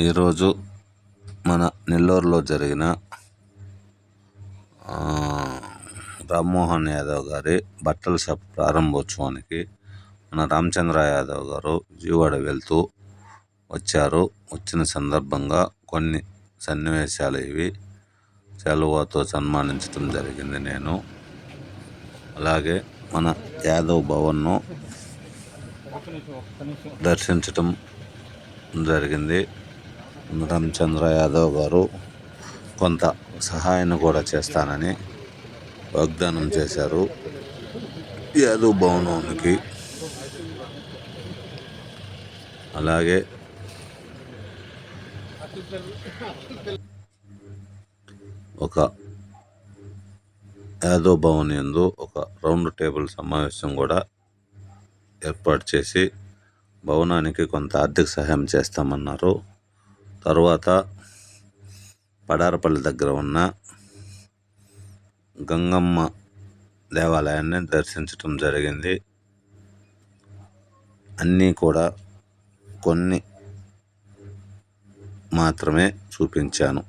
ఈరోజు మన నెల్లూరులో జరిగిన రామ్మోహన్ యాదవ్ గారి బట్టల షాప్ ప్రారంభోత్సవానికి మన రామచంద్ర యాదవ్ గారు విజయవాడ వెళ్తూ వచ్చారు. వచ్చిన సందర్భంగా కొన్ని సన్నివేశాలు ఇవి శాలువాతో సన్మానించడం జరిగింది. నేను అలాగే మన యాదవ్ భవన్ను దర్శించటం జరిగింది. రామచంద్ర యాదవ్ గారు కొంత సహాయాన్ని కూడా చేస్తానని వాగ్దానం చేశారు యాదవ్ భవనానికి. అలాగే ఒక యాదవ్ భవన్ యందు ఒక రౌండ్ టేబుల్ సమావేశం కూడా ఏర్పాటు చేసి భవనానికి కొంత ఆర్థిక సహాయం చేస్తామన్నారు. తర్వాత పడారపల్లి దగ్గర ఉన్న గంగమ్మ దేవాలయాన్ని దర్శించటం జరిగింది. అన్నీ కూడా కొన్ని మాత్రమే చూపించాను.